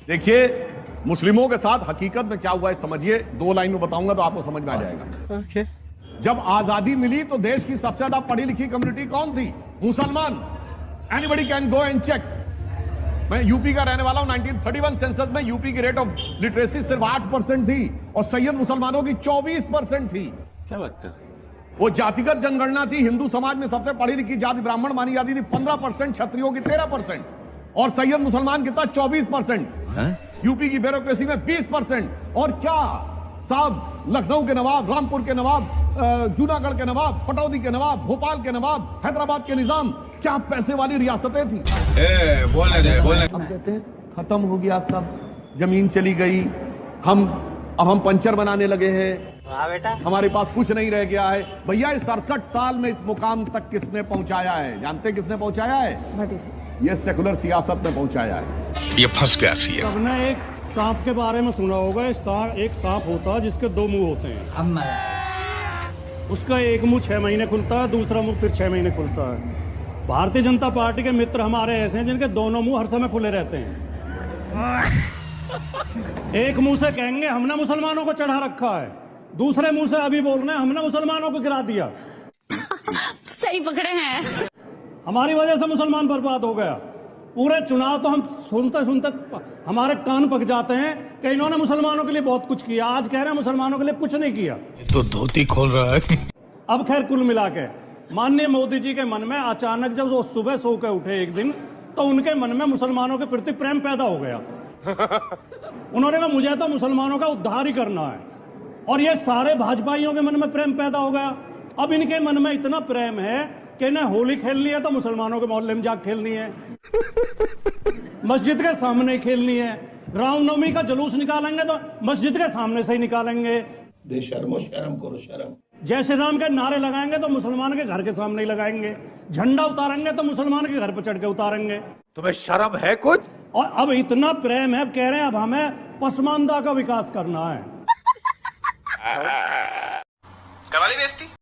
देखिए, मुस्लिमों के साथ हकीकत में क्या हुआ है समझिए, 2 लाइन में बताऊंगा तो आपको समझ में आ जाएगा। Okay. जब आजादी मिली तो देश की सबसे ज्यादा पढ़ी लिखी कम्युनिटी कौन थी? मुसलमान। Anybody can go and check. मैं यूपी का रहने वाला हूं। 1931 सेंसस में यूपी की रेट ऑफ लिटरेसी सिर्फ 8% थी और सैयद मुसलमानों की 24% थी। क्या बात कर? वो जातिगत जनगणना थी। हिंदू समाज में सबसे पढ़ी लिखी जाति ब्राह्मण मानी जाती थी 15%, क्षत्रियों की 13% और सैयद मुसलमान कितना 24%। यूपी की ब्यूरोक्रेसी में 20%। और क्या साहब, लखनऊ के नवाब, रामपुर के नवाब, जूनागढ़ के नवाब, पटौदी के नवाब, भोपाल के नवाब, हैदराबाद के निजाम, क्या पैसे वाली रियासतें थी। बोलने दे। हम कहते हैं खत्म हो गया सब, जमीन चली गई, अब हम पंचर बनाने लगे हैं, बेटा हमारे पास कुछ नहीं रह गया है। भैया इस 67 साल में इस मुकाम तक किसने पहुंचाया है? जानते किसने पहुंचाया है? ये सेकुलर सियासत में पहुंचाया है। ये फंस गया सी है। सबने एक सांप के बारे में सुना होगा। एक सांप होता है जिसके 2 मुंह होते हैं। उसका एक मुंह 6 महीने खुलता है, दूसरा मुंह फिर 6 महीने खुलता है। भारतीय जनता पार्टी के मित्र हमारे ऐसे हैं जिनके दोनों मुंह हर समय खुले रहते हैं। एक मुंह से कहेंगे हमने मुसलमानों को चढ़ा रखा है, दूसरे मुंह से अभी बोल रहे हैं हमने मुसलमानों को गिरा दिया। सही पकड़े हैं। हमारी वजह से मुसलमान बर्बाद हो गया। पूरे चुनाव तो हम सुनते सुनते हमारे कान पक जाते हैं कि इन्होंने मुसलमानों के लिए बहुत कुछ किया। आज कह रहे हैं मुसलमानों के लिए कुछ नहीं किया। तो धोती खोल रहा है। अब खैर कुल मिला के माननीय मोदी जी के मन में अचानक जब वो सुबह सो के उठे एक दिन, तो उनके मन में मुसलमानों के प्रति प्रेम पैदा हो गया। उन्होंने कहा मुझे तो मुसलमानों का उद्धार ही करना है। और ये सारे भाजपाइयों के मन में प्रेम पैदा हो गया। अब इनके मन में इतना प्रेम है कि ना होली खेलनी है तो मुसलमानों के मोहल्ले में जाकर खेलनी है, मस्जिद के सामने खेलनी है, रामनवमी का जुलूस निकालेंगे तो मस्जिद के सामने से ही निकालेंगे। बेशर्मो शर्म करो शर्म। जय श्री राम के नारे लगाएंगे तो मुसलमान के घर के सामने ही लगाएंगे। झंडा उतारेंगे तो मुसलमान के घर पर चढ़ के उतारेंगे। तुम्हें शर्म है कुछ? और अब इतना प्रेम है, कह रहे हैं अब हमें पसमानदा का विकास करना है। करवा ली बेइज्जती।